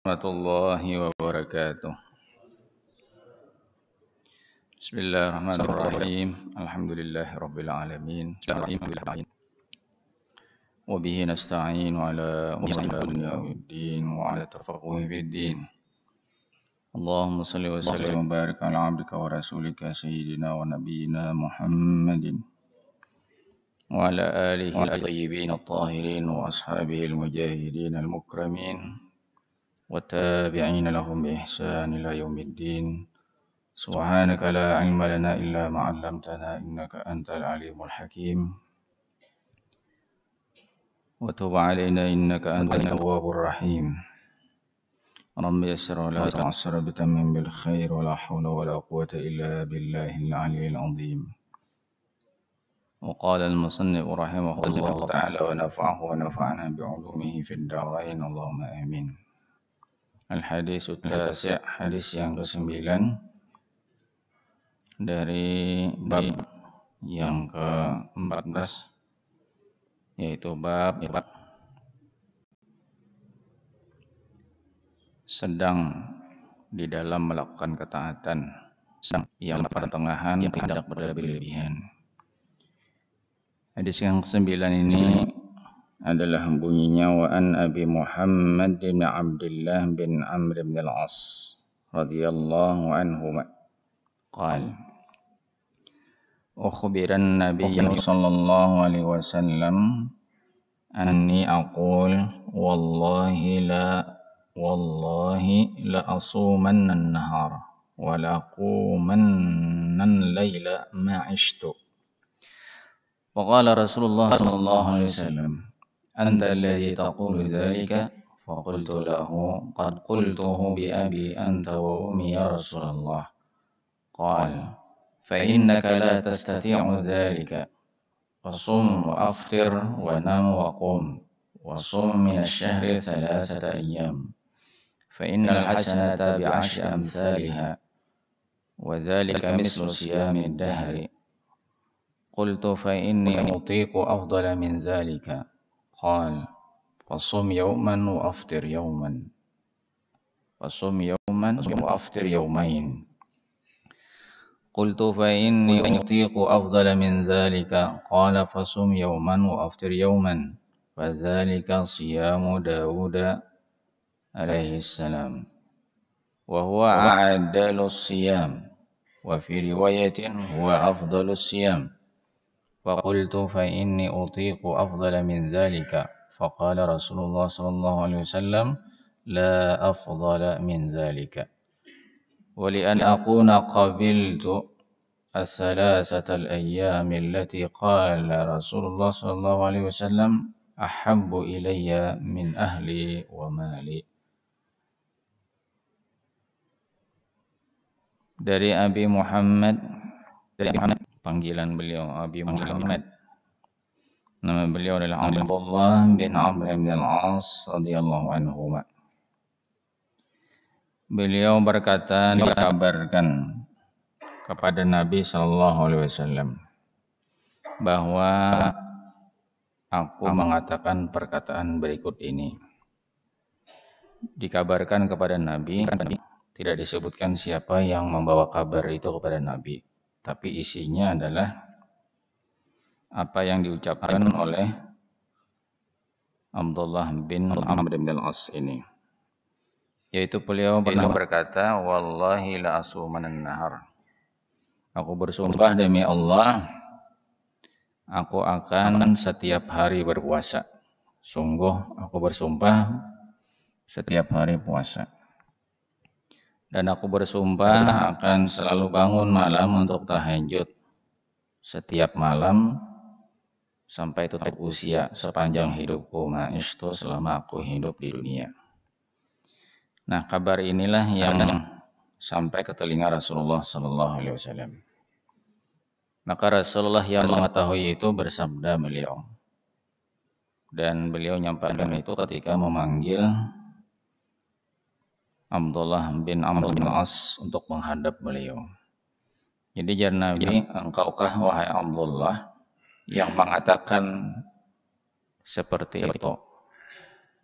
Warahmatullahi wabarakatuh. Bismillahirrahmanirrahim. Alhamdulillahirabbil alamin. Wa bihi nasta'in ala umuri dunya waddin wa ala tafaqquhi fiddin. Allahumma shalli wa sallim wa barik ala abdika wa rasulika sayyidina wa nabiyyina Muhammadin wa ala alihi at-tayyibin at-tahirin wa ashabihi al-mujahidin al-mukramin wa tabi'in lahum bi ihsan ila yaumiddin. سبحانك لا علم لنا إلا ما علمتنا إنك أنت العليم الحكيم وتب علينا إنك أنت التواب الرحيم رب يسر ولا تعسر بتمم بالخير ولا حول ولا قوة إلا بالله العلي العظيم. وقال المصنف رحمه الله تعالى ونفعه ونفعنا بعلومه في الدارين اللهم آمين. الحديث التاسع حديث yang ke-9 dari bab yang ke-14, yaitu bab sedang di dalam melakukan ketaatan, yang pertengahan tidak berlebihan. Hadis yang ke-9 ini adalah bunyinya wa an Abi Muhammad bin Abdullah bin Amr bin al-As radhiyallahu anhu qala أخبر النبي صلى الله عليه وسلم أني أقول والله لا أصومن النهار ولا أقومن الليل ما عشت. وقال رسول الله صلى الله عليه وسلم أنت الذي تقول ذلك. فقلت له قد قلته بأبي أنت وأمي يا رسول الله. قال فإنك لا تستطيع ذلك فصم وأفطر ونم وقم وصم من الشهر 3 أيام فإن الحسنة بعشر أمثالها وذلك مثل صيام الدهر. قلت فإني أطيق أفضل من ذلك. قال فصم يوما وأفطر يوما وأفطر يومين. قلت فإني أطيق أفضل من ذلك. قال فصم يوما وأفطر يوما فذلك صيام داود عليه السلام وهو أعدل الصيام وفي رواية هو أفضل الصيام. فقلت فإني أطيق أفضل من ذلك. فقال رسول الله صلى الله عليه وسلم لا أفضل من ذلك. ولأن أكون قبلت 3 الأيام التي قال رسول الله صلى الله عليه وسلم أحب إلي من أهلي ومالي. Dari Abi Muhammad, panggilan beliau Abi Muhammad, nama beliau adalah Abdullah bin Amr bin al-As radhiyallahu anhu. Beliau berkata, dikabarkan kepada Nabi sallallahu alaihi wasallam bahwa aku mengatakan perkataan berikut ini. Dikabarkan kepada Nabi, tidak disebutkan siapa yang membawa kabar itu kepada Nabi, tapi isinya adalah apa yang diucapkan oleh Abdullah bin Amr bin al-As ini. Yaitu beliau pernah berkata, wallahi la asumanan nahar. Aku bersumpah demi Allah, aku akan setiap hari berpuasa. Sungguh aku bersumpah setiap hari puasa. Dan aku bersumpah akan selalu bangun malam untuk tahajud setiap malam sampai tutup usia sepanjang hidupku, ma'ishtu, selama aku hidup di dunia. Nah, kabar inilah yang sampai ke telinga Rasulullah sallallahu alaihi wasallam. Maka Rasulullah yang mengetahui itu bersabda beliau. Dan beliau nyampaikan itu ketika memanggil Abdullah bin Amr bin As untuk menghadap beliau. Jadi jar Nabi, engkaukah wahai Abdullah yang mengatakan seperti itu?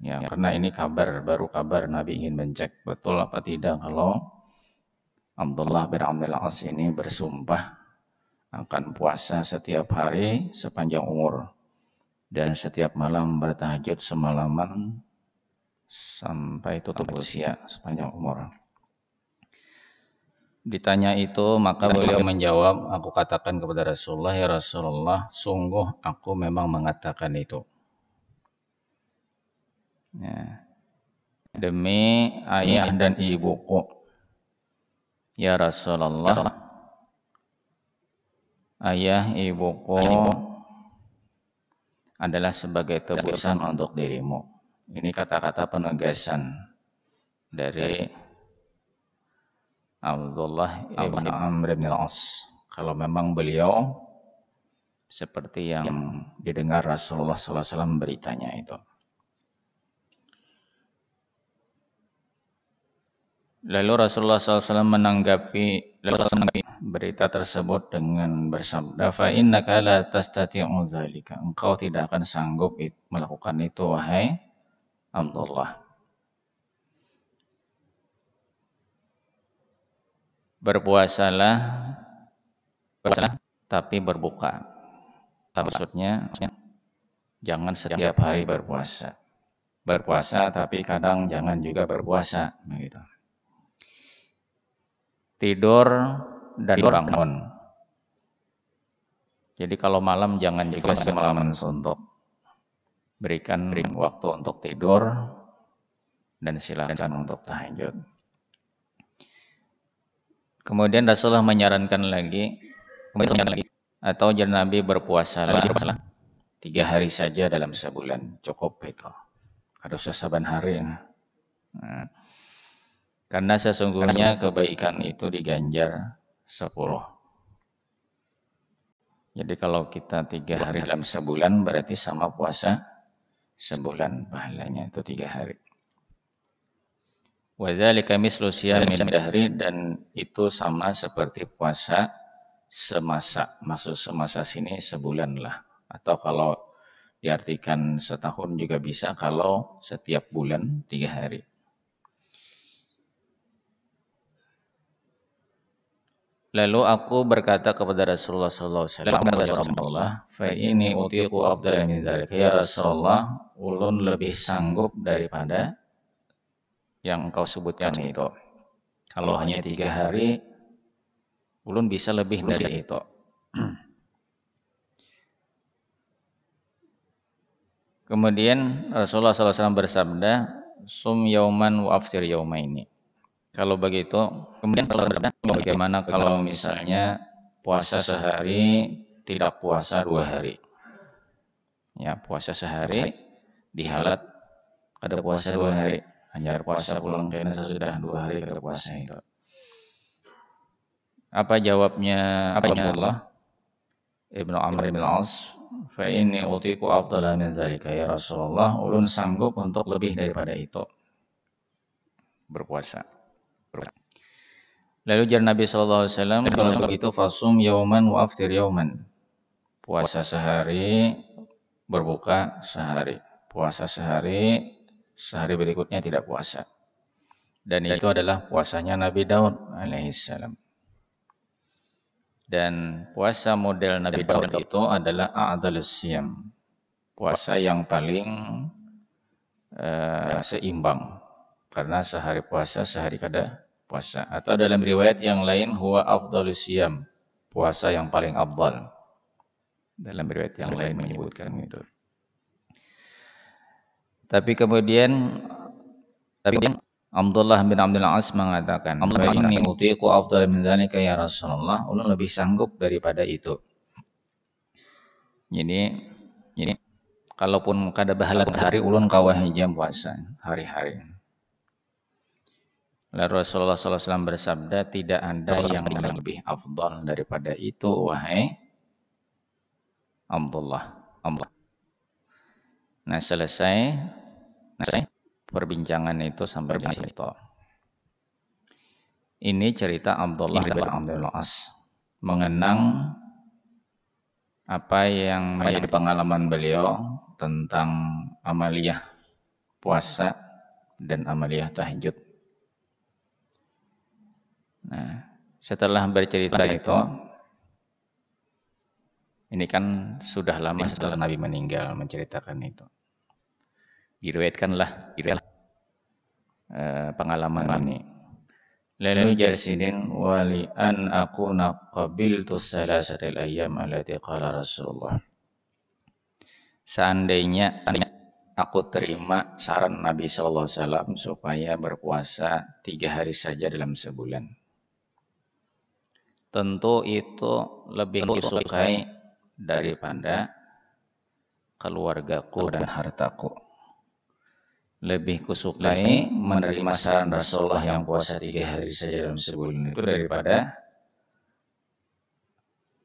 Ya, karena ini baru kabar Nabi ingin mencek betul apa tidak kalau Abdullah bin Amr al-As ini bersumpah akan puasa setiap hari sepanjang umur dan setiap malam bertahajud semalaman sampai tutup usia sepanjang umur. Ditanya itu, maka beliau menjawab, aku katakan kepada Rasulullah, ya Rasulullah, sungguh aku memang mengatakan itu. Ya. Demi ayah dan ibuku, ya Rasulullah, ayah ibuku adalah sebagai tebusan untuk dirimu. Ini kata-kata penegasan dari Abdullah ibn Amr bin al-As. Kalau memang beliau seperti yang didengar Rasulullah SAW beritanya itu. Lalu Rasulullah SAW menanggapi berita tersebut dengan bersabda, "Fa innaka la tastati'u dzalika." Engkau tidak akan sanggup melakukan itu, wahai Abdullah. Berpuasalah tapi berbuka. Maksudnya jangan setiap hari berpuasa. Berpuasa tapi kadang jangan juga berpuasa, begitu. Tidur dan bangun. Jadi kalau malam jangan juga semalaman suntuk. Berikan waktu untuk tidur dan silakan untuk tahajud. Kemudian Rasulullah menyarankan lagi, atau Nabi berpuasalah 3 hari saja dalam sebulan, cukup itu. Harus saban hari. Nah, karena sesungguhnya kebaikan itu diganjar 10. Jadi kalau kita 3 hari dalam sebulan berarti sama puasa sebulan, pahalanya itu 3 hari. Wa dzalika mislu siyamid dahri, dan itu sama seperti puasa semasa. Maksud semasa sini sebulan lah. Atau kalau diartikan setahun juga bisa kalau setiap bulan 3 hari. Lalu aku berkata kepada Rasulullah sallallahu alaihi wasallam, "Ya Rasulullah, fa inni utiqu afdala min dzalika." Ya Rasulullah, ulun lebih sanggup daripada yang engkau sebutkan itu. Kalau hanya 3 hari, ulun bisa lebih dari itu. Kemudian Rasulullah SAW bersabda, "Sum yauman wa aftir yaumaini." Kalau begitu, kemudian bagaimana kalau misalnya puasa sehari, tidak puasa 2 hari? Ya, puasa sehari, dihalat kada puasa 2 hari. Hanya puasa pulang karena sesudah 2 hari kada puasa itu. Apa jawabnya Abdullah ibnu Amr bin al-As? Fa inni utiqu afdala min dzalika, ya Rasulullah, ulun sanggup untuk lebih daripada itu, berpuasa. Lalu jar Nabi sallallahu alaihi wasallam, kalau begitu fasum yauman wa aftir yauman. Puasa sehari, berbuka sehari. Puasa sehari, sehari berikutnya tidak puasa. Dan itu adalah puasanya Nabi Daud alaihissalam. Dan puasa model Nabi Daud itu adalah a'dalus siyam. Puasa yang paling seimbang. Karena sehari puasa, sehari kada puasa. Atau dalam riwayat yang lain, huwa afdalus siyam. Puasa yang paling afdal. Dalam riwayat yang lain menyebutkan itu. Tapi kemudian Abdullah bin Amr bin al-As mengatakan, "Inni utiqu afdal min dzalika ya Rasulullah." Ulun lebih sanggup daripada itu. Jadi kalaupun kada bahalat hari ulun kawah jam puasa hari-hari. Lalu Rasulullah SAW bersabda, tidak ada yang lebih afdal daripada itu, wahai Abdullah. Nah, selesai perbincangan itu sampai di situ. Ini cerita Abdullah bin Amr bin al-As mengenang apa yang menjadi pengalaman beliau tentang amaliyah puasa, dan amaliyah tahajud. Nah, setelah bercerita itu, ini kan sudah lama setelah Nabi meninggal menceritakan itu. Diriwayatkanlah pengalaman ini. Lalu jasidin wali an akuna qabiltu salasatil ayyam allati qala Rasulullah. Seandainya aku terima saran Nabi sallallahu alaihi wasallam supaya berpuasa 3 hari saja dalam sebulan. Tentu itu lebih kusukai daripada keluargaku dan hartaku. Lebih kusukai menerima saran Rasulullah yang puasa 3 hari saja dalam sebulan itu daripada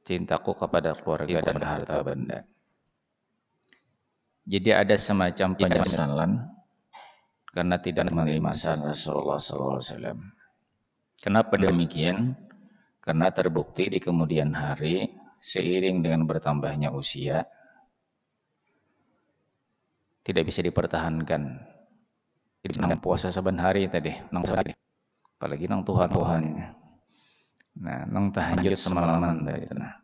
cintaku kepada keluarga dan harta benda. Jadi ada semacam penyesalan karena tidak menerima saran Rasulullah SAW. Kenapa demikian? Karena terbukti di kemudian hari seiring dengan bertambahnya usia tidak bisa dipertahankan. Jadi nang puasa saban hari tadi, apalagi nang Tuhan ini. Nah, nang tahajud semalaman tadi. Nah,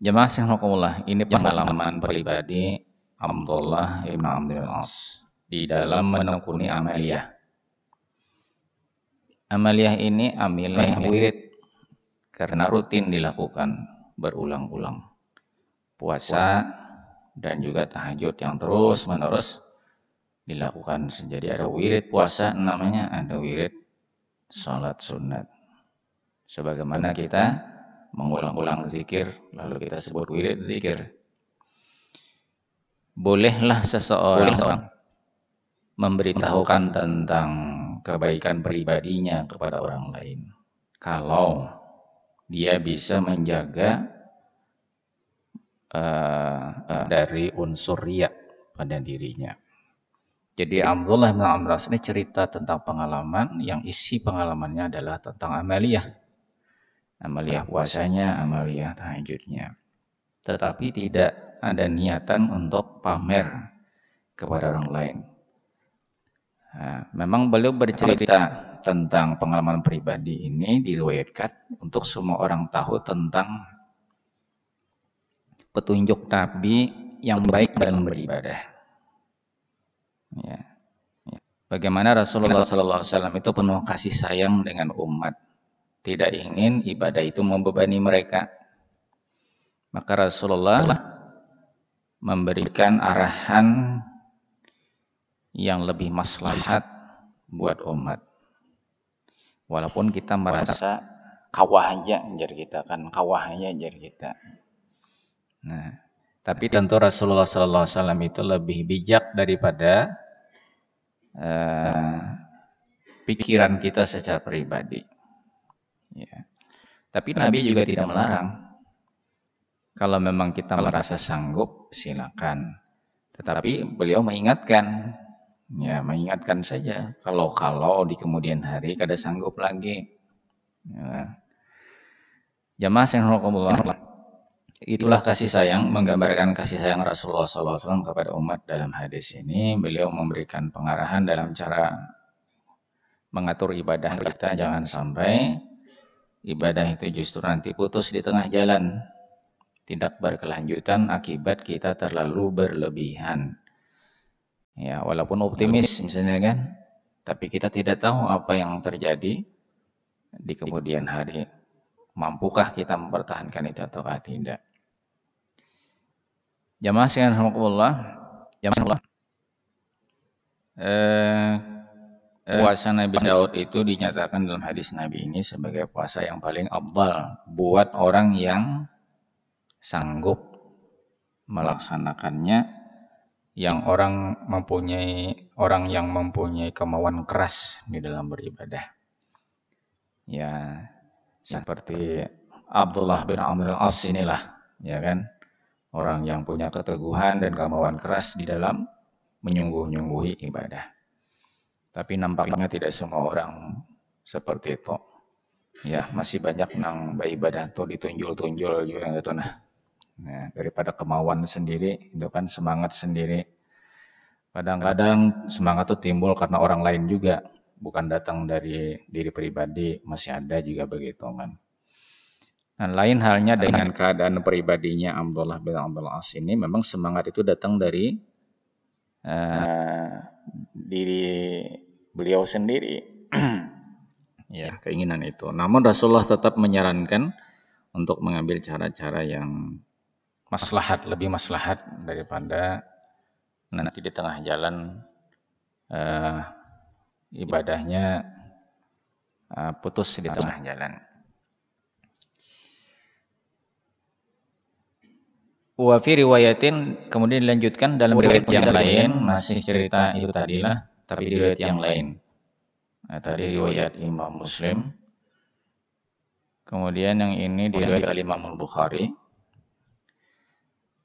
jemaah rahimakumullah, ini pengalaman pribadi Abdullah bin Amr bin As di dalam menekuni amaliyah. Amaliyah ini amaliyah wirid karena rutin dilakukan berulang-ulang. Puasa dan juga tahajud yang terus-menerus dilakukan. Jadi ada wirid puasa namanya, ada wirid salat sunat. Sebagaimana kita mengulang-ulang zikir, lalu kita sebut wirid zikir. Bolehlah seseorang memberitahukan tentang kebaikan pribadinya kepada orang lain kalau dia bisa menjaga dari unsur riya pada dirinya. Jadi Abdullah bin Amr ini cerita tentang pengalaman yang isi pengalamannya adalah tentang amaliyah. Amaliyah puasanya, amaliyah tahajudnya. Tetapi tidak ada niatan untuk pamer kepada orang lain. Nah, memang beliau bercerita tentang pengalaman pribadi ini diriwayatkan untuk semua orang tahu tentang petunjuk Nabi yang baik dalam beribadah. Ya. Bagaimana Rasulullah SAW itu penuh kasih sayang dengan umat, tidak ingin ibadah itu membebani mereka. Maka Rasulullah memberikan arahan yang lebih maslahat buat umat. Walaupun kita merasa kawah aja jar kita kan, kawah aja jar kita. Nah, tapi tentu Rasulullah SAW itu lebih bijak daripada pikiran kita secara pribadi. Ya. Tapi Nabi juga tidak melarang. Kalau memang kita merasa sanggup, silakan. Tetapi beliau mengingatkan, ya mengingatkan saja. Kalau di kemudian hari kada sanggup lagi. Ya. Jamaah yang rahimakumullah, itulah kasih sayang, menggambarkan kasih sayang Rasulullah SAW kepada umat dalam hadis ini. Beliau memberikan pengarahan dalam cara mengatur ibadah kita, jangan sampai ibadah itu justru nanti putus di tengah jalan, tidak berkelanjutan akibat kita terlalu berlebihan. Ya, walaupun optimis misalnya kan, tapi kita tidak tahu apa yang terjadi di kemudian hari. Mampukah kita mempertahankan itu atau tidak? Jamaah sekalian rahimakumullah, puasa Nabi Daud itu dinyatakan dalam hadis Nabi ini sebagai puasa yang paling afdal buat orang yang sanggup melaksanakannya, orang yang mempunyai kemauan keras di dalam beribadah. Ya, seperti Abdullah bin Amr al-As inilah, ya kan? Orang yang punya keteguhan dan kemauan keras di dalam menyungguh-nyungguhi ibadah. Tapi nampaknya tidak semua orang seperti itu. Ya, masih banyak nang beribadah tuh ditunjul-tunjul juga gitu nah. Nah, daripada kemauan sendiri, itu kan semangat sendiri. Kadang-kadang semangat itu timbul karena orang lain juga, bukan datang dari diri pribadi, masih ada juga begitu kan. Dan lain halnya dengan keadaan pribadinya Abdullah bin Amr al-As ini, memang semangat itu datang dari diri beliau sendiri. Ya, keinginan itu. Namun Rasulullah tetap menyarankan untuk mengambil cara-cara yang maslahat, lebih maslahat daripada nanti di tengah jalan ibadahnya putus di tengah jalan. Wa fi riwayatin, kemudian dilanjutkan dalam riwayat yang lain, masih cerita itu tadilah, tapi di riwayat yang lain. Nah, tadi riwayat Imam Muslim. Kemudian yang ini di riwayat Imam Bukhari.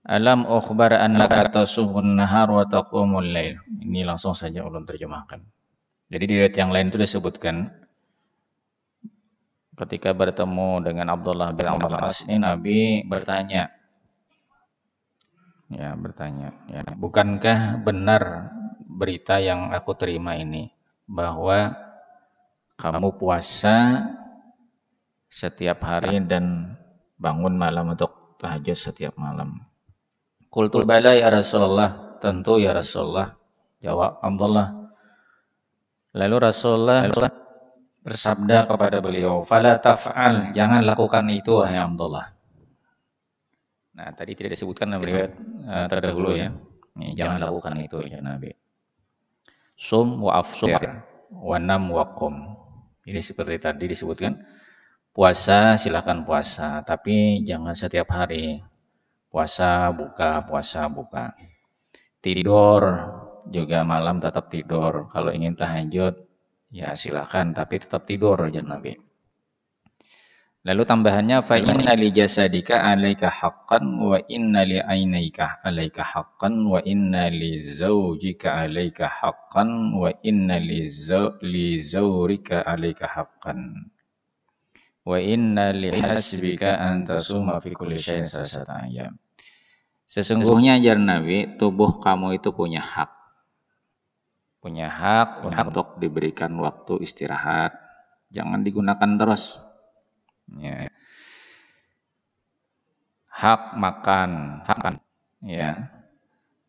Alam ukhbar annaka tasumun nahar wa taqumul lail. Ini langsung saja ulun terjemahkan. Jadi di riwayat yang lain itu disebutkan ketika bertemu dengan Abdullah bin Amr al-As ini, Nabi bertanya. Ya, bertanya, ya, bukankah benar berita yang aku terima ini bahwa kamu puasa setiap hari dan bangun malam untuk tahajud setiap malam? Qultu bala ya Rasulullah, tentu ya Rasulullah, jawab Abdullah. Lalu Rasulullah bersabda kepada beliau, fala taf'al, jangan lakukan itu wahai Abdullah. Nah, tadi tidak disebutkan dalam riwayat terdahulu ya. Nih, jangan lakukan itu ya Nabi. Sum wa afsir wa nam wa qum. Ini seperti tadi disebutkan, puasa silakan puasa, tapi jangan setiap hari. Puasa buka. Tidur juga malam tetap tidur. Kalau ingin tahajud ya silakan, tapi tetap tidur ya Nabi. Lalu tambahannya, fa inna li jasadika 'alaika haqqan wa inna li 'ainaika 'alaika haqqan wa inna li zaujika 'alaika haqqan wa inna li zawrika 'alaika haqqan wa inna li hasbika an tasuma fi kulli syai'in salasata ayyam. Sesungguhnya ajar Nabi, tubuh kamu itu punya hak. Punya hak untuk diberikan waktu istirahat. Jangan digunakan terus. Ya. Hak makan, ya.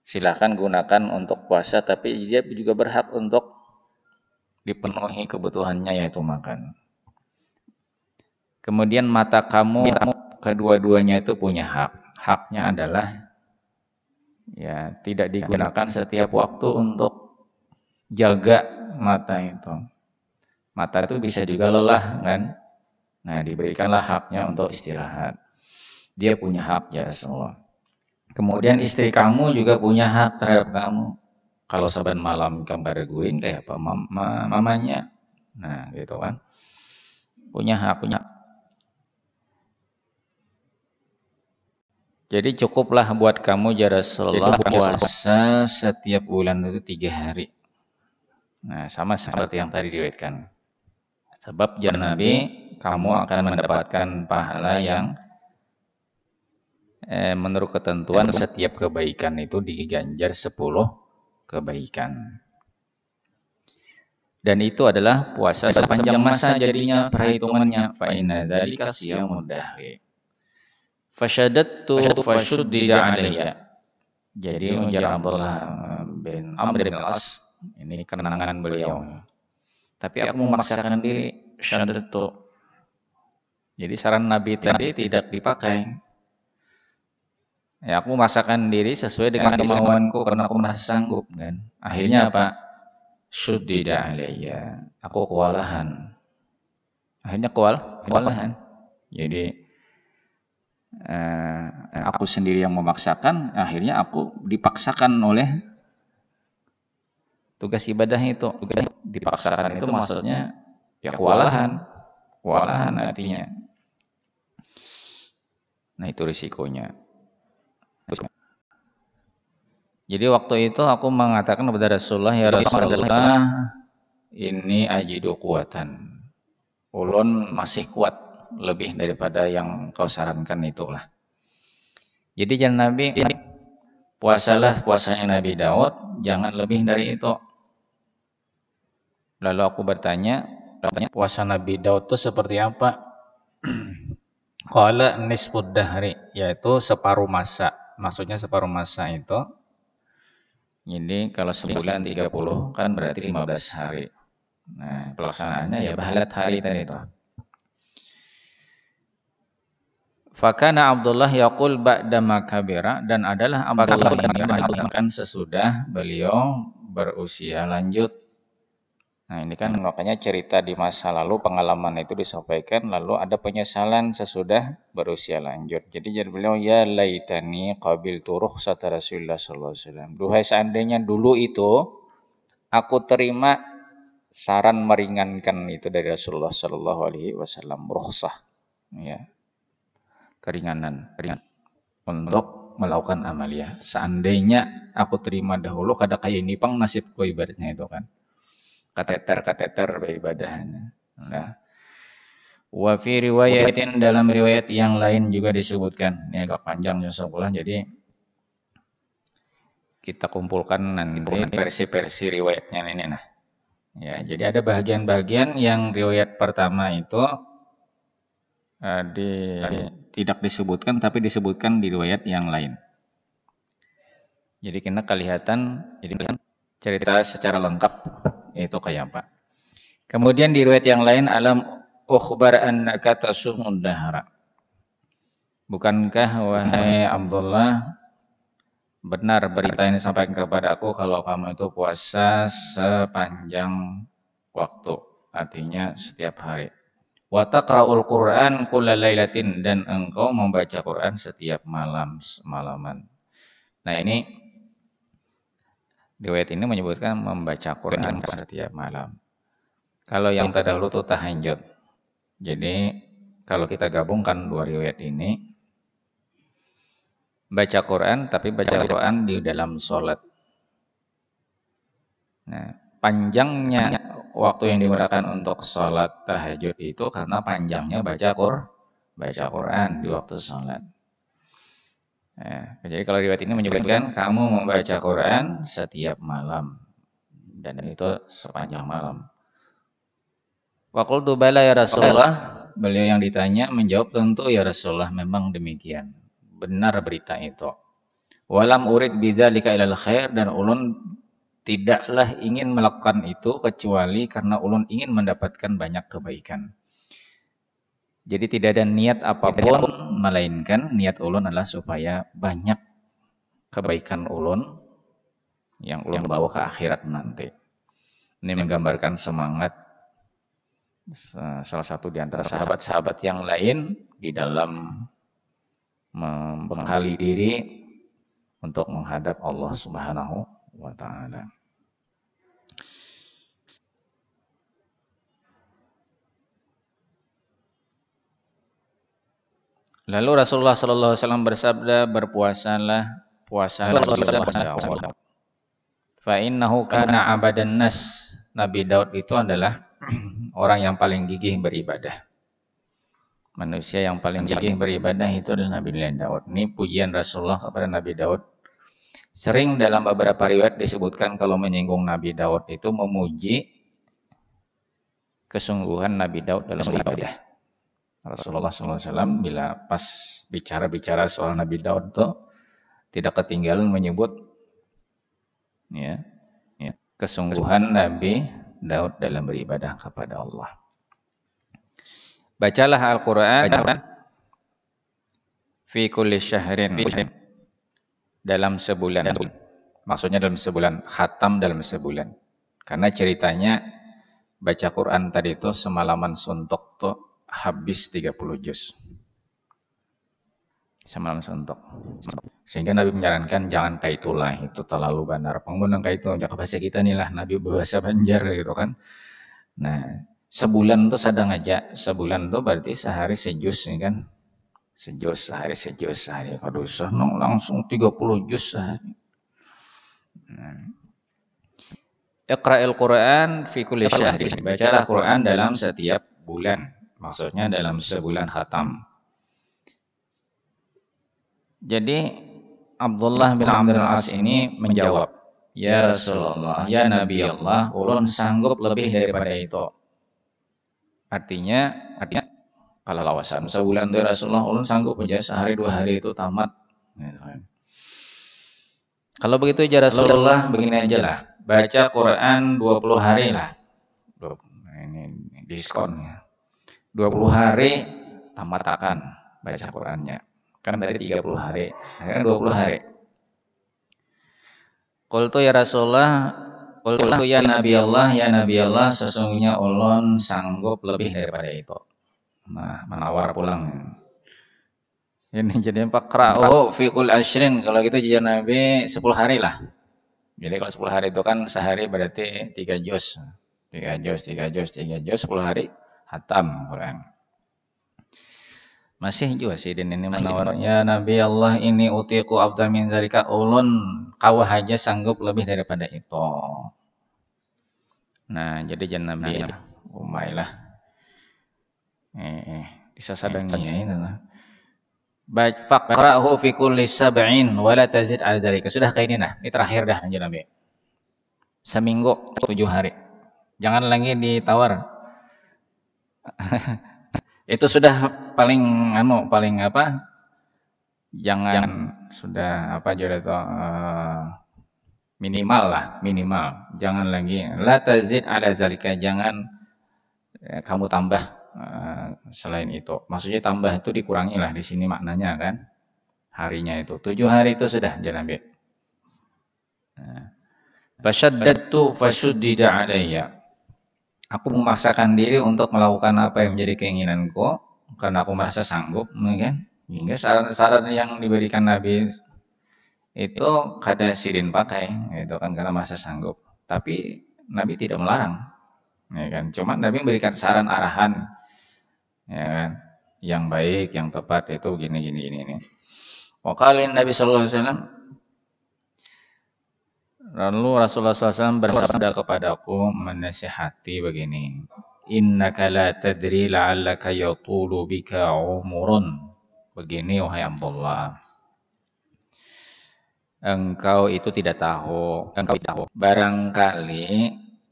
Silahkan gunakan untuk puasa, tapi dia juga berhak untuk dipenuhi kebutuhannya, yaitu makan. Kemudian mata kamu, kedua-duanya itu punya hak. Haknya adalah ya tidak digunakan setiap waktu untuk jaga mata itu. Mata itu bisa juga lelah kan? Nah, diberikanlah haknya untuk istirahat. Dia punya hak ya Rasulullah. Kemudian istri kamu juga punya hak terhadap kamu. Kalau saban malam kamu baraguin kayak apa mamanya. Nah, gitu kan. Punya hak. Jadi cukuplah buat kamu ya Rasulullah puasa setiap bulan itu 3 hari. Nah, sama seperti yang tadi diriwayatkan. Sebab ya Nabi, kamu akan mendapatkan pahala yang menurut ketentuan setiap kebaikan itu diganjar 10 kebaikan. Dan itu adalah puasa sepanjang masa jadinya perhitungannya. Fa inna dzalika siyamud dahri. Fasyadattu fashuddida alayya. Jadi ujar Abdullah bin Amr bin al-As, ini kenangan beliau. Tapi aku memaksakan diri, syadattu. Jadi saran Nabi tadi tidak dipakai. Ya, aku memaksakan diri sesuai dengan kemauanku karena aku merasa sanggup kan. Akhirnya apa? Syuddida alayya. Aku kewalahan. Akhirnya kewalahan. Jadi aku sendiri yang memaksakan, akhirnya aku dipaksakan oleh tugas ibadah itu. Dipaksakan itu maksudnya ya kewalahan artinya. Nah, itu risikonya. Jadi waktu itu aku mengatakan kepada Rasulullah, ya Rasulullah, ini ajidu kuatan. Ulun masih kuat lebih daripada yang kau sarankan itulah. Jadi jangan Nabi, puasalah puasanya Nabi Daud, jangan lebih dari itu. Lalu aku bertanya, puasa Nabi Daud itu seperti apa? Qala nisfud dahri, yaitu separuh masa. Maksudnya separuh masa itu, jadi kalau sebulan 30 kan berarti 15 hari. Nah, pelaksanaannya ya bahalat hari tadi itu. Fakana Abdullah yaqul ba'da makabira, dan adalah Abdullah yang mengatakan sesudah beliau berusia lanjut. Nah, ini kan makanya cerita di masa lalu, pengalaman itu disampaikan, lalu ada penyesalan sesudah berusia lanjut. Jadi beliau, ya laitani qabiltu rukhsata Rasulullah sallallahu alaihi wasallam. Duhai seandainya dulu itu aku terima saran meringankan itu dari Rasulullah sallallahu alaihi wasallam, rukhsah, ya, keringanan untuk melakukan amalia. Seandainya aku terima dahulu, kada kayak ini pang nasibku ibaratnya itu kan. Kateter beribadahnya. Nah, wa fi riwayatin, dalam riwayat yang lain juga disebutkan. Ini agak panjang insyaallah, jadi kita kumpulkan nanti versi-versi riwayatnya ini. Nah, ya, jadi ada bagian-bagian yang riwayat pertama itu tidak disebutkan, tapi disebutkan di riwayat yang lain. Jadi kena kelihatan, jadi cerita secara lengkap itu kayak apa. Kemudian di riwayat yang lain, alam ukhbar annaka tasumud dahra. Bukankah wahai Abdullah, benar berita ini sampaikan kepada aku kalau kamu itu puasa sepanjang waktu, artinya setiap hari. Wa taqra'ul Qur'an kulla lailatin, dan engkau membaca Quran setiap semalaman. Nah, ini riwayat ini menyebutkan membaca Quran setiap malam. Kalau yang terdahulu itu tahajud. Jadi kalau kita gabungkan dua riwayat ini, baca Quran, tapi baca Quran di dalam sholat. Nah, panjangnya waktu yang digunakan untuk sholat tahajud itu karena panjangnya baca Quran di waktu sholat. Nah, jadi kalau riwayat ini menyebutkan kamu membaca Quran setiap malam, dan itu sepanjang malam. Wa qultu bala ya Rasulullah, beliau yang ditanya menjawab, tentu ya Rasulullah, memang demikian, benar berita itu. Walam urid bidzalika ilal khair, dan ulun tidaklah ingin melakukan itu kecuali karena ulun ingin mendapatkan banyak kebaikan. Jadi tidak ada niat apapun melainkan niat ulun adalah supaya banyak kebaikan ulun yang ulun bawa ke akhirat nanti. Ini menggambarkan semangat salah satu di antara sahabat-sahabat yang lain di dalam membekali diri untuk menghadap Allah Subhanahu wa ta'ala. Lalu Rasulullah sallallahu alaihi wasallam bersabda, berpuasalah puasa Daud. Fa innahu kana abadan nas. Nabi Daud itu adalah orang yang paling gigih beribadah. Manusia yang paling gigih beribadah itu adalah Nabi Daud. Ini pujian Rasulullah kepada Nabi Daud. Sering dalam beberapa riwayat disebutkan kalau menyinggung Nabi Daud itu memuji kesungguhan Nabi Daud dalam beribadah. Rasulullah SAW bila pas bicara soal Nabi Daud itu tidak ketinggalan menyebut kesungguhan Nabi Daud dalam beribadah kepada Allah. Bacalah Al-Quran fi kulli syahrin, dalam sebulan. Maksudnya dalam sebulan, khatam dalam sebulan. Karena ceritanya baca Quran tadi itu semalaman suntuk tuh habis 30 juz. Semalam suntuk. Sehingga Nabi menyarankan jangan kaitulah, itu terlalu benar. Pengguna kaitu, jaka bahasa kita nih lah, Nabi bahasa Banjar gitu kan. Nah, sebulan tuh sedang aja. Sebulan tuh berarti sehari sejuz nih kan. Sehari sejuz, sehari kalau usah langsung 30 juz sehari. Iqra'il Quran fi kulli syahrin. Bacalah Quran dalam setiap bulan. Maksudnya dalam sebulan khatam. Jadi Abdullah bin Amr al-As ini menjawab, "Ya Rasulullah, ya Nabi Allah, ulun sanggup lebih daripada itu." Artinya kalau lawasan sebulan tuh Rasulullah, ulun sanggup aja sehari 2 hari itu tamat. Gitu kan. Kalau begitu ya Rasulullah, begini aja lah, baca Quran 20 hari lah. Ini diskon ya. 20 hari tamatakan baca Qurannya. Kan tadi 30 hari, akhirnya 20 hari. Qultu ya Rasulullah, qultu ya Nabi Allah, sesungguhnya ulun sanggup lebih daripada itu. Nah, menawar pulang. Ini jadi faqra'u fi kul ashrin, kalau gitu jadi Nabi 10 hari lah. Jadi kalau 10 hari itu kan sehari berarti 3 juz. 3 juz, 10 hari hatam Quran. Masih juga sih din ini menawar, ya Nabi Allah, ini utiku afdal min dzalika, ulun kawah aja sanggup lebih daripada itu. Nah, jadi jangan Nabi umailah. Bisa sadangnya ini lah. Faqra'hu fi kulli sab'in wa la tazid 'ala dzalika. Sudah kayak ini nah, ini terakhir dah jangan Nabi. Seminggu 7 hari. Jangan lagi ditawar. Itu sudah paling paling apa? Jangan sudah apa jodoh itu minimal lah, minimal. Jangan lagi la tazid 'ala dzalika, jangan kamu tambah selain itu. Maksudnya tambah itu dikurangi lah di sini maknanya kan. Harinya itu 7 hari itu sudah jangan Nabi. Fasyaddadtu fashuddida alayya. Aku memaksakan diri untuk melakukan apa yang menjadi keinginanku karena aku merasa sanggup, mungkin. Hingga saran-saran yang diberikan Nabi itu kada sidin pakai, itu kan karena merasa sanggup. Tapi Nabi tidak melarang, ya kan. Cuma Nabi memberikan saran arahan, ya kan, yang baik, yang tepat itu gini. Waqalin Nabi sallallahu alaihi wasallam, lalu Rasulullah SAW bersabda kepadaku menasihati begini, innaka la tadri la'allaka yatulu bika umurun. Begini wahai Abdullah, engkau itu tidak tahu, barangkali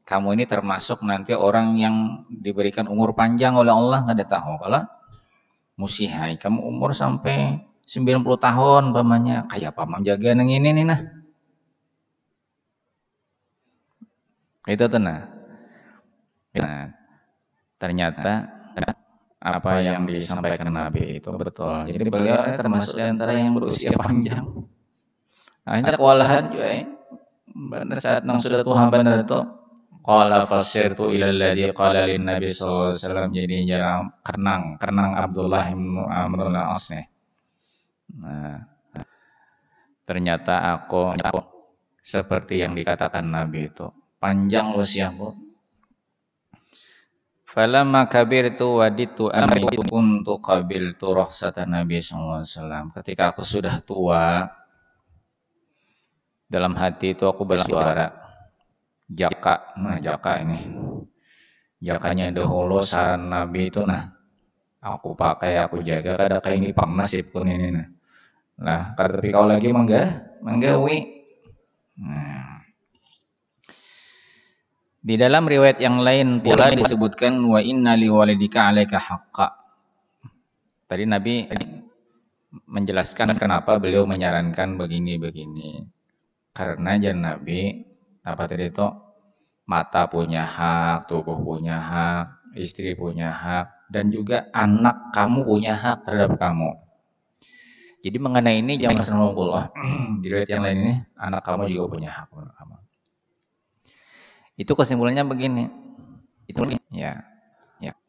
kamu ini termasuk nanti orang yang diberikan umur panjang oleh Allah, nggak ada tahu. Kalau musihai kamu umur sampai 90 tahun pamannya, kayak apa menjaga nang ini nih nah. Itu tenang. Nah, ternyata apa yang disampaikan Nabi itu betul. Jadi beliau termasuk di antara yang berusia panjang. Akhirnya kewalahan juga ya. Benar saat nang sudah Tuhan benar itu. Qala fasirtu ila alladhi qala lin Nabi sallallahu alaihi wasallam, jadi jalan kenang Abdullah bin Amr al-As nih. Nah, ternyata aku seperti yang dikatakan Nabi itu. Panjang usiaku. Falamma kabirtu waditu anni kuntu qabiltu rukhsatan Nabi sallallahu alaihi wasallam. Ketika aku sudah tua, dalam hati itu aku bersuara, jaka. Nah, jaka ini. Jakanya dahulu saran Nabi itu nah. Aku pakai, aku jaga, kada kayak ini pamasip pun ini nah. Nah, tapi kau lagi menggawi. Nah. Di dalam riwayat yang lain pula disebutkan wa inna liwalidika 'alaika haqqa. Tadi Nabi menjelaskan kenapa beliau menyarankan begini. Karena jangan Nabi apa tadi itu, mata punya hak, tubuh punya hak, istri punya hak, dan juga anak kamu punya hak terhadap kamu. Jadi mengenai ini jangan rasulullah di riwayat yang lain ini anak kamu juga punya hak terhadap kamu. Itu kesimpulannya begini. Itu ya.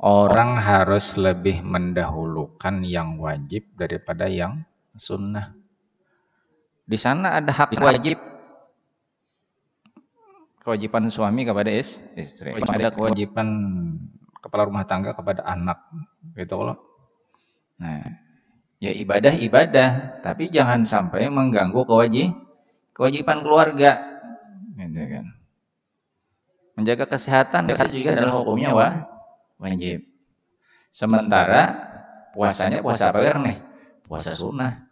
Orang harus lebih mendahulukan yang wajib daripada yang sunnah. Di sana ada hak wajib, kewajiban suami kepada istri. Ada kewajiban kepala rumah tangga kepada anak, gitu loh. Nah, ya ibadah, tapi jangan sampai mengganggu kewajiban keluarga, gitu kan. Menjaga kesehatan itu juga adalah hukumnya wajib. Sementara puasanya puasa apa nih? Puasa sunnah.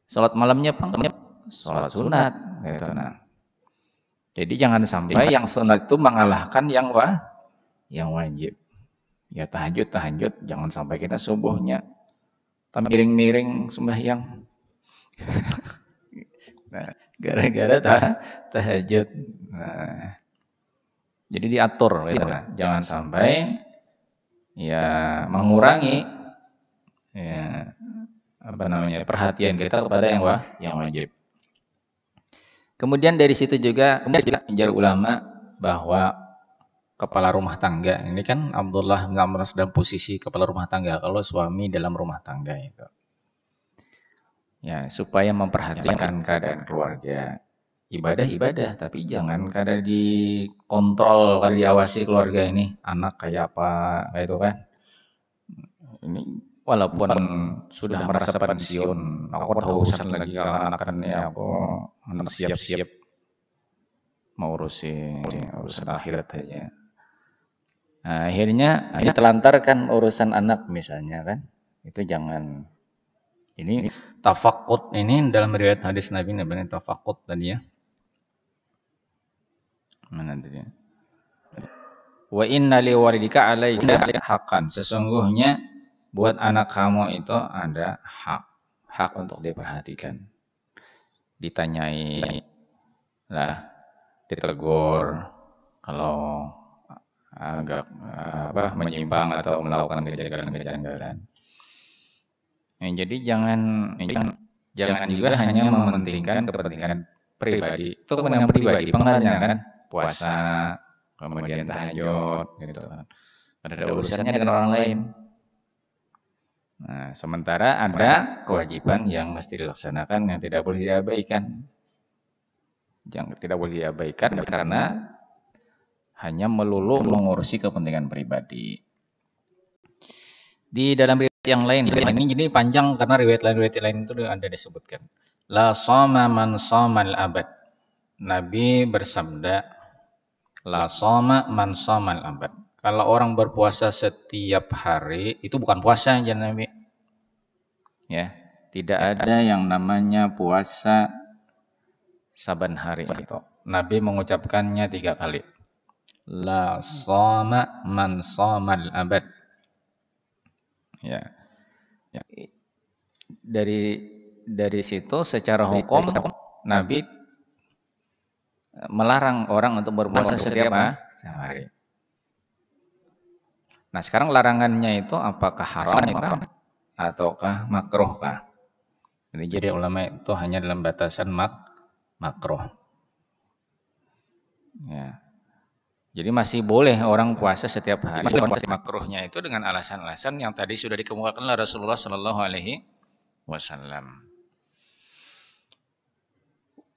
Salat malamnya salat sunat gitu. Nah, jadi jangan sampai yang sunat itu mengalahkan yang wajib. Ya tahajud jangan sampai kita subuhnya miring-miring sembahyang. Nah, gara-gara tahajud. Nah, jadi diatur gitu. Nah, jangan sampai ya mengurangi ya perhatian kita kepada yang wajib. Kemudian dari situ juga ujar ulama bahwa kepala rumah tangga ini kan Abdullah bin Amr dalam posisi kepala rumah tangga kalau suami dalam rumah tangga itu. Ya, supaya memperhatikan keadaan keluarga. Ibadah, tapi jangan kada dikontrol, kada diawasi keluarga ini. Anak kayak apa, kayak itu kan. Ini walaupun sudah merasa pensiun, aku tahu urusan lagi kalau anak kan ya aku anak siap-siap mau urusan akhirat aja. Nah, akhirnya ditelantarkan urusan anak misalnya kan. Itu jangan. Ini tafakut ini dalam riwayat hadis Nabi namanya tafakut tadi ya. Mana tadi? Wa inna li walidika alaika haqqan. Sesungguhnya buat anak kamu itu ada hak untuk diperhatikan. Ditanyai lah, ditegur kalau agak menyimpang atau melakukan kejanggalan. Jadi jangan juga hanya mementingkan kepentingan pribadi. Itu kepentingan pribadi, pengaruhnya kan puasa, kemudian tahajud, gitu kan. Ada urusannya dengan orang lain. Nah, sementara ada kewajiban yang mesti dilaksanakan yang tidak boleh diabaikan. Tidak boleh diabaikan karena hanya melulu mengurusi kepentingan pribadi. Di dalam riwayat yang lain, ini jadi panjang karena riwayat lain itu ada disebutkan. La shoma man shomal abad. Nabi bersabda, la shoma man shomal abad. Kalau orang berpuasa setiap hari, itu bukan puasa ya Nabi. Ya, tidak ada yang namanya puasa saban hari itu. Nabi mengucapkannya 3 kali. La shoma man shomal abad. Ya. Dari situ secara hukum Nabi melarang orang untuk berpuasa setiap hari. Nah, sekarang larangannya itu apakah haram ataukah makruh kah? Jadi ulama itu hanya dalam batasan makruh. Ya. Jadi masih boleh orang puasa setiap hari. Makruhnya itu dengan alasan-alasan yang tadi sudah dikemukakan oleh Rasulullah Shallallahu Alaihi Wasallam.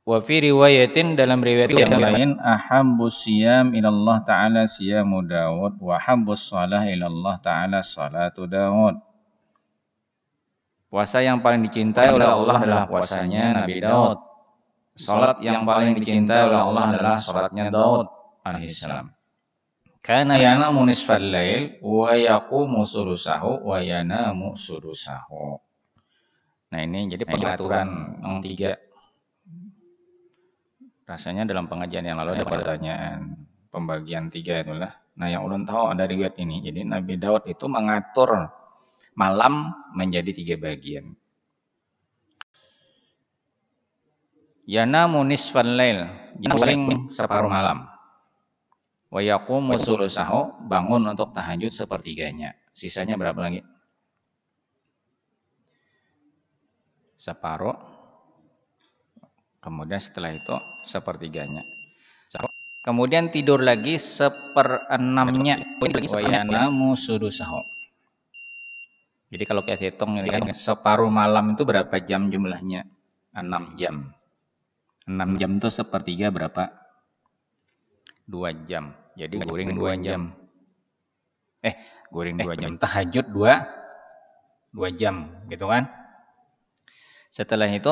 Wa fi riwayatin dalam riwayat yang lain ahabbus siyam ilallah ta'ala siyamu Daud wa habbus shalah ilallah ta'ala salatu Daud. Puasa yang paling dicintai oleh Allah adalah puasanya Nabi Daud. Salat yang paling dicintai oleh Allah adalah salatnya Daud alaihissalam. Kana yanamu nisfal lail wa yaqumu sulusahu wa yanamu sulusahu. Nah, ini jadi pengaturan yang 3. Rasanya dalam pengajian yang lalu ada pertanyaan pembagian 3 itulah. Nah, yang ulun tahu ada riwayat ini. Jadi Nabi Daud itu mengatur malam menjadi 3 bagian. Yanamu nisfal lail, paling separuh malam. Wa yaqumu sulusahu, bangun untuk tahajud sepertiganya. Sisanya berapa lagi? Separuh. Kemudian setelah itu sepertiganya. Kemudian tidur lagi 1/6-nya. Wa yanamu sulusahu. Jadi kalau kita hitung ini kan separuh malam itu berapa jam jumlahnya? 6 jam. 6 jam itu sepertiga berapa? 2 jam. Jadi guring 2 jam. Guring 2 jam. Tahajud 2 jam, gitu kan? Setelah itu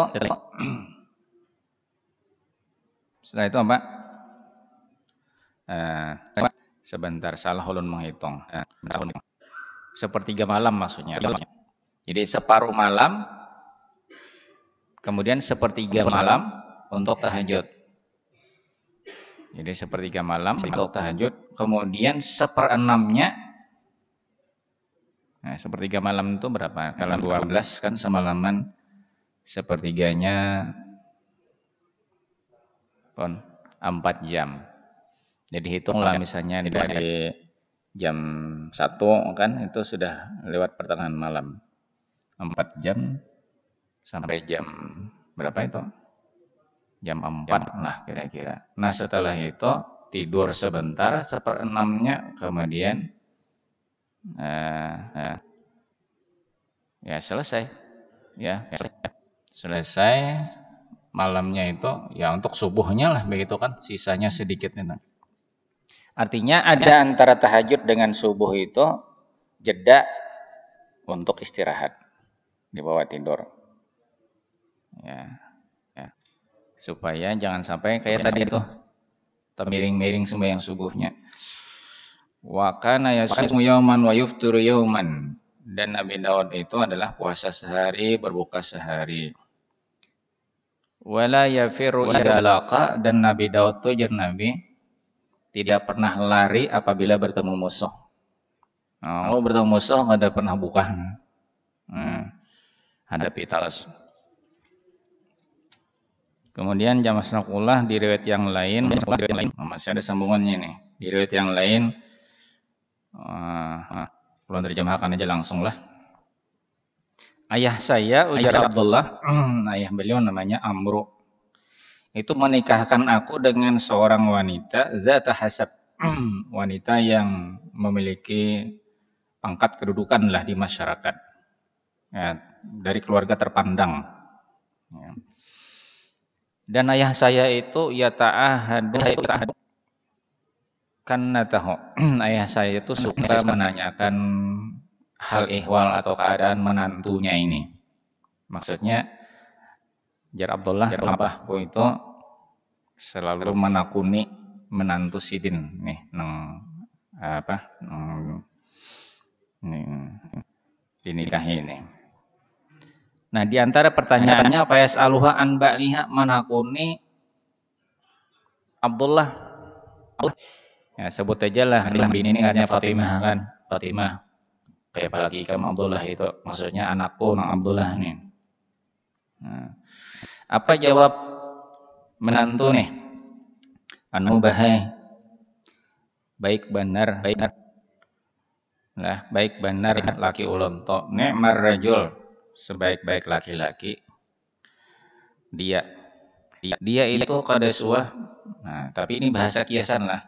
apa? Sebentar, salah ulun menghitung. Sepertiga malam maksudnya. Jadi separuh malam kemudian sepertiga malam untuk tahajud. Jadi sepertiga malam untuk tahajud, kemudian seperenamnya, nah sepertiga malam itu berapa? Kalau 12 kan semalaman, sepertiganya pon 4 jam. Jadi hitunglah misalnya dari jam 1 kan itu sudah lewat pertengahan malam. 4 jam sampai jam berapa itu? Jam 4 lah kira-kira. Nah setelah itu tidur sebentar, seperenamnya kemudian ya selesai. Ya selesai malamnya itu ya untuk subuhnya lah begitu kan, sisanya sedikit itu. Artinya ada antara tahajud dengan subuh itu jeda untuk istirahat di bawah tidur. Ya. Supaya jangan sampai kayak tadi itu termiring-miring sembahyang subuhnya. Wa kana yasumu yauman wa yufturu yauman. Dan Nabi Daud itu adalah puasa sehari, berbuka sehari. Wala yafiru idza laqa, dan Nabi Daud itu jar Nabi tidak pernah lari apabila bertemu musuh. Kalau bertemu musuh enggak ada pernah buka. Hadapi talas. Kemudian Jamas Nakullah di riwayat yang lain, masih ada sambungannya nih. Di riwayat yang lain, belum terjemahkan aja langsung lah. Ayah saya, ujar Abdullah, ayah beliau namanya Amru, itu menikahkan aku dengan seorang wanita zata hasab, wanita yang memiliki pangkat kedudukan lah di masyarakat, ya, dari keluarga terpandang. Ya. Dan ayah saya itu yata'ahadu kannatahu. Ayah saya itu suka menanyakan hal ihwal atau keadaan menantunya ini. Maksudnya jar Abdullah abahku itu selalu menakuni menantu Sidin nih dinikahi ini. Nah, di antara pertanyaannya Fayas Aluha an Ba'liha, menakuni Abdullah. Ya, sebut aja lah bini ini katanya Fatimah kan. Fatimah. Kayak apalagi kamu Abdullah itu. Maksudnya anakku Mang Abdullah nih. Nah, apa jawab menantu nih? Anu bahai. Baik benar. Lah, baik benar laki ulun to. Ni'mar rajul. Sebaik-baik laki-laki dia itu kada suah. Nah, tapi ini bahasa kiasan lah.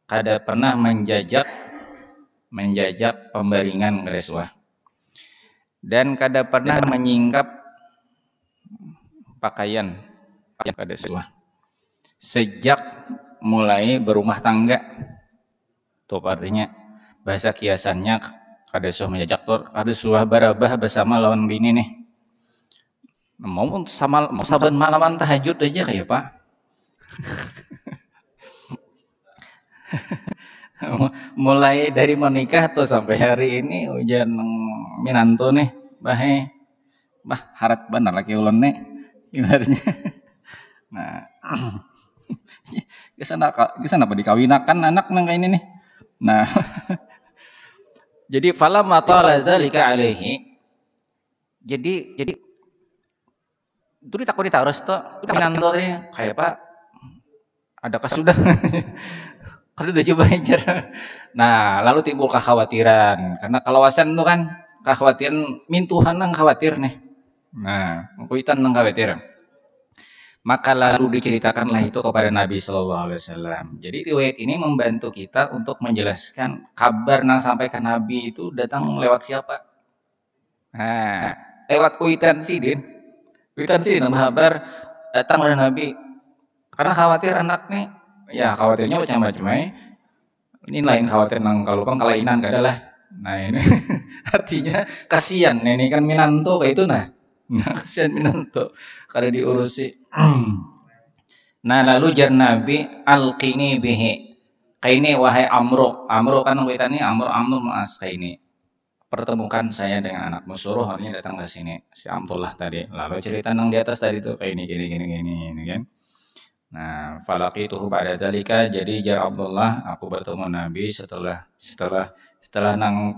Kada pernah menjajak pembaringan kada suah. Dan kada pernah menyingkap pakaian kada suah. Sejak mulai berumah tangga. Tuh artinya bahasa kiasannya kada suah menjajak tur, kada suah barabah bersama lawan bini nih. Mau saban malaman tahajud aja kayak Pak. Mulai dari menikah tuh sampai hari ini ujian minantu nih, bah harat benar laki ulun nih. Ibaratnya. Nah, kesana apa dikawinakan anak nang kayak ini nih. Nah, jadi falamma tala zalika alaihi. Jadi itu ditakuni taros to pinanto kayak Pak adakah sudah kada udah coba aja. Nah, lalu timbul kekhawatiran karena kalawasan itu kan kekhawatiran mintuhan nang khawatir nih. Nah, kuitan nang khawatir. Maka lalu diceritakanlah itu kepada Nabi Sallallahu Alaihi Wasallam. Jadi riwayat ini membantu kita untuk menjelaskan kabar yang sampai ke Nabi itu datang lewat siapa. Nah, lewat kuitan Sidin. Kuitan Sidin kabar datang dari Nabi. Karena khawatir anak nih, ya khawatirnya macam-macam. Ini lain khawatir nang kalupang kelainan kada lah. Nah ini artinya kasihan. Ini kan minanto kayak itu nah. Kasihan minanto kada diurusi. Nah lalu jar Nabi alqini bihi. Kaini wahai Amru. Amru kan kuitan ini Amru mas kaini. pertemukan saya dengan anakmu, suruh orangnya datang ke sini, si Abdullah tadi. Lalu cerita nang di atas tadi tuh kayak ini gini kan. Nah, falaqituhu ba'da dzalika, jadi jar Abdullah, aku bertemu Nabi setelah nang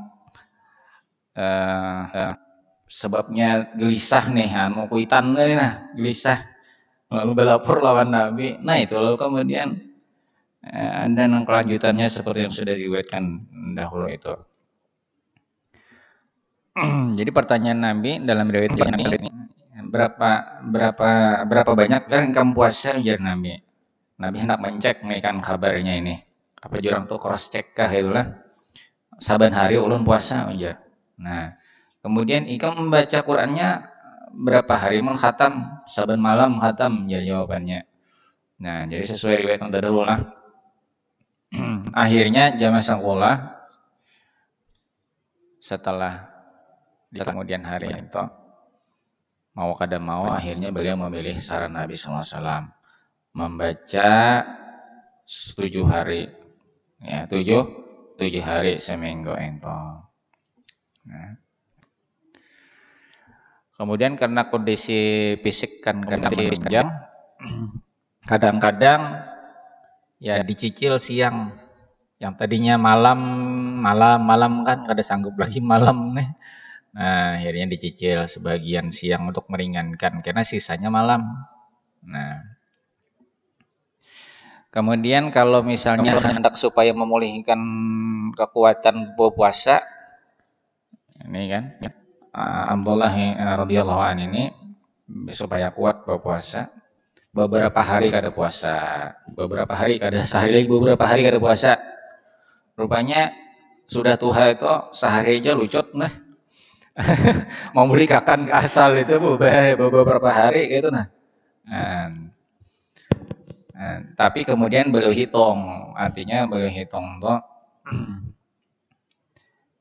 sebabnya gelisah nih, anu kuitan nih nah, gelisah. Lalu berlapor lawan Nabi. Nah, itu lalu kemudian ada nang kelanjutannya seperti yang sudah diriwayatkan dahulu itu. Jadi pertanyaan Nabi dalam riwayat ini, berapa banyak kan kamu puasa, ujar Nabi. Nabi hendak mencek nih kan kabarnya ini. Apa jurang tuh cross check kah itu lah. Saban hari ulun puasa, ujar. Nah, kemudian ikam membaca Qur'annya berapa hari mengkhatam? Saban malam khatam, jadi jawabannya. Nah, jadi sesuai riwayat yang tadi lah. Akhirnya jamaah sekolah setelah di kemudian hari itu mau kada mau akhirnya beliau memilih saran Nabi SAW membaca 7 hari, ya 7 hari seminggu itu. Nah, kemudian karena kondisi fisik kan panjang, kadang-kadang ya dicicil siang, yang tadinya malam kan kada sanggup lagi malam nih. Nah, akhirnya dicicil sebagian siang untuk meringankan karena sisanya malam. Nah, kemudian kalau misalnya hendak supaya memulihkan kekuatan berpuasa, ini kan Abdullah radhiyallahu an ini supaya kuat berpuasa, beberapa hari kada puasa, beberapa hari kada sehari, beberapa hari kada puasa. Rupanya sudah tuha itu sehari aja lucut nah. Mau kakan ke asal itu beberapa hari gitu nah. Tapi kemudian beliau hitung, artinya beliau hitung tuh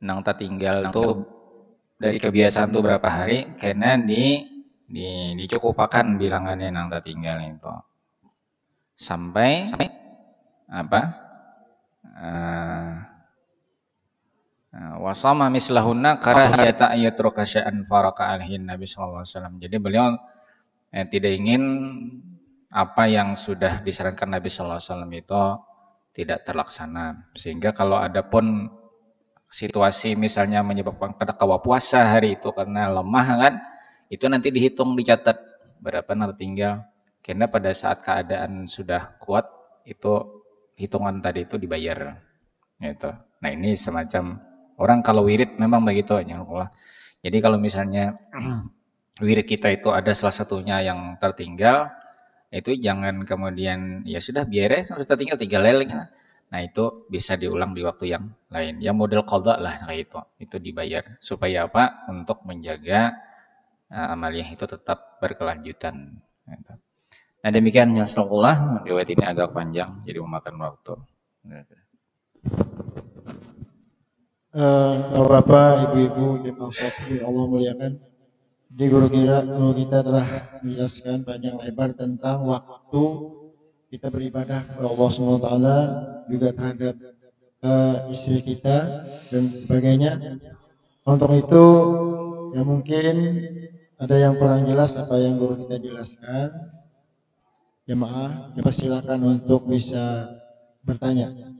nang tinggal tuh dari kebiasaan tuh berapa hari karena dicukupakan bilangannya nang tinggal itu sampai apa wasama mislahunna karahiyata ayatruka sya'an faraka alhin Nabi sallallahu alaihi wasallam. Jadi beliau tidak ingin apa yang sudah disarankan Nabi sallallahu alaihi wasallam itu tidak terlaksana. Sehingga kalau ada pun situasi misalnya menyebabkan kada kawa puasa hari itu karena lemah kan, itu nanti dihitung dicatat berapa nanti tinggal. Karena pada saat keadaan sudah kuat itu hitungan tadi itu dibayar. Gitu. Nah, ini semacam orang kalau wirid memang begitu ya Allah. Jadi kalau misalnya wirid kita itu ada salah satunya yang tertinggal, itu jangan kemudian ya sudah biar harus tertinggal 3 leleng. Nah, itu bisa diulang di waktu yang lain. Ya model qadha lah kayak itu dibayar supaya apa? Untuk menjaga amaliyah itu tetap berkelanjutan. Gitu. Nah, demikian ya astagfirullah, riwayat ini agak panjang jadi memakan waktu. Bapak, ibu-ibu, jemaah safri Allah muliakan. Di guru kita telah menjelaskan panjang lebar tentang waktu kita beribadah kepada Allah SWT, juga terhadap istri kita dan sebagainya. Untuk itu, ya mungkin ada yang kurang jelas apa yang guru kita jelaskan. Jemaah, dipersilakan untuk bisa bertanya.